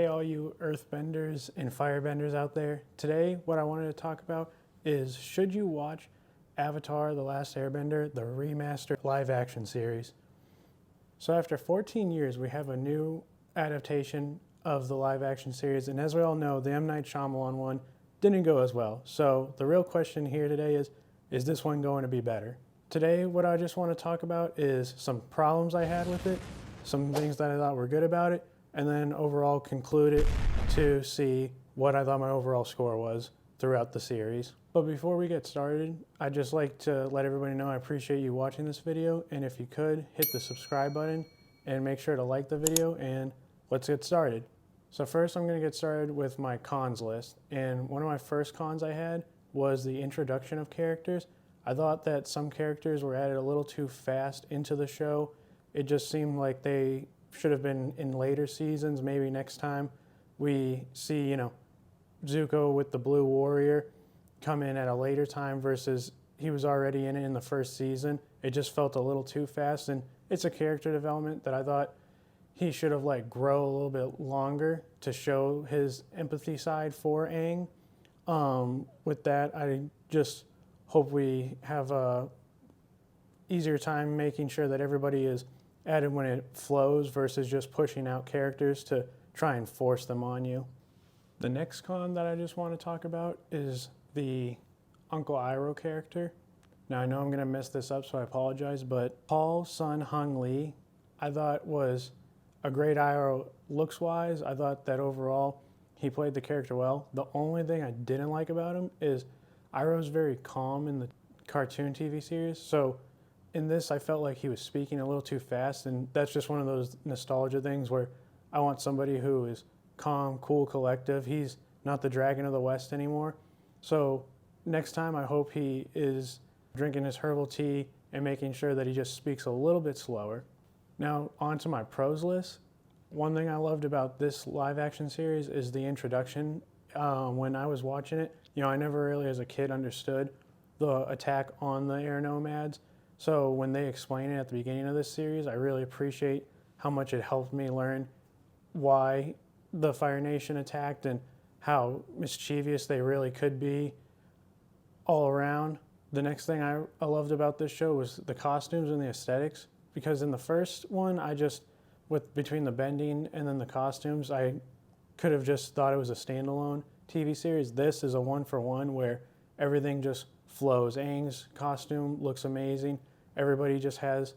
Hey all you earthbenders and firebenders out there. Today what I wanted to talk about is, should you watch Avatar The Last Airbender, the remastered live action series? So after 14 years we have a new adaptation of the live action series, and as we all know, the M. Night Shyamalan one didn't go as well. So the real question here today is this one going to be better? Today what I just want to talk about is some problems I had with it, some things that I thought were good about it, and then overall conclude it to see what I thought my overall score was throughout the series. But before we get started, I'd just like to let everybody know I appreciate you watching this video, and if you could, hit the subscribe button and make sure to like the video, and let's get started. So first I'm going to get started with my cons list, and one of my first cons I had was the introduction of characters. I thought that some characters were added a little too fast into the show. It just seemed like they should have been in later seasons. Maybe next time we see, Zuko with the Blue Warrior come in at a later time versus he was already in it in the first season. It just felt a little too fast, and it's a character development that I thought he should have grow a little bit longer to show his empathy side for Aang. With that, I just hope we have a easier time making sure that everybody is added when it flows versus just pushing out characters to try and force them on you. The next con that I just want to talk about is the Uncle Iroh character. Now I know I'm going to mess this up, so I apologize, but Paul Sun Hung Lee I thought was a great Iroh looks-wise. I thought that overall he played the character well. The only thing I didn't like about him is Iroh's very calm in the cartoon TV series, so in this, I felt like he was speaking a little too fast, and that's just one of those nostalgia things where I want somebody who is calm, cool, collective. He's not the Dragon of the West anymore. So next time, I hope he is drinking his herbal tea and making sure that he just speaks a little bit slower. Now, on to my pros list. One thing I loved about this live action series is the introduction. When I was watching it, I never really as a kid understood the attack on the air nomads. So when they explain it at the beginning of this series, I really appreciate how much it helped me learn why the Fire Nation attacked and how mischievous they really could be all around. The next thing I loved about this show was the costumes and the aesthetics, because in the first one, between the bending and then the costumes, I could have just thought it was a standalone TV series. This is a one-for-one where everything just flows. Aang's costume looks amazing. Everybody just has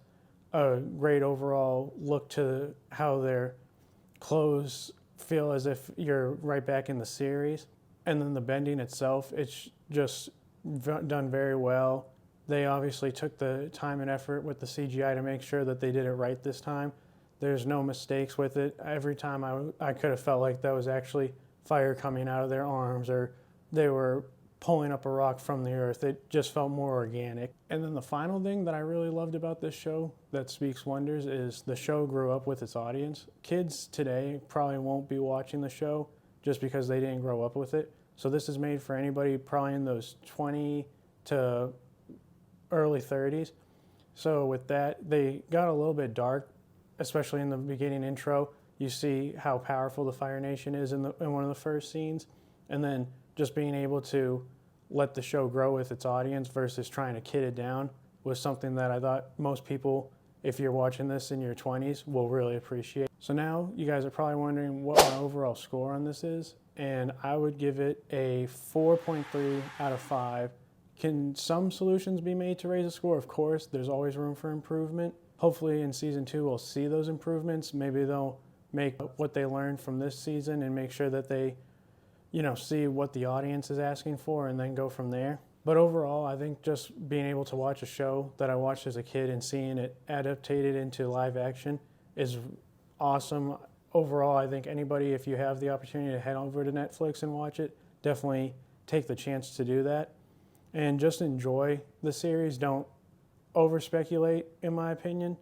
a great overall look to how their clothes feel, as if you're right back in the series. And then the bending itself, it's just done very well. They obviously took the time and effort with the CGI to make sure that they did it right this time. There's no mistakes with it. Every time I could have felt like that was actually fire coming out of their arms, or they were pulling up a rock from the earth. It just felt more organic. And then the final thing that I really loved about this show that speaks wonders is the show grew up with its audience. Kids today probably won't be watching the show just because they didn't grow up with it. So this is made for anybody probably in those 20 to early 30s. So with that, they got a little bit dark, especially in the beginning intro. You see how powerful the Fire Nation is in one of the first scenes. And then just being able to let the show grow with its audience versus trying to kid it down was something that I thought most people, if you're watching this in your 20s, will really appreciate. So now you guys are probably wondering what my overall score on this is, and I would give it a 4.3 out of 5. Can some solutions be made to raise the score? Of course, there's always room for improvement. Hopefully in season 2 we'll see those improvements. Maybe they'll make what they learned from this season and make sure that they see what the audience is asking for and then go from there. But overall, I think just being able to watch a show that I watched as a kid and seeing it adapted into live action is awesome. Overall, I think anybody, if you have the opportunity to head over to Netflix and watch it, definitely take the chance to do that. And just enjoy the series. Don't over-speculate, in my opinion.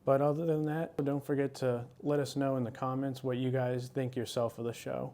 But other than that, don't forget to let us know in the comments what you guys think yourself of the show.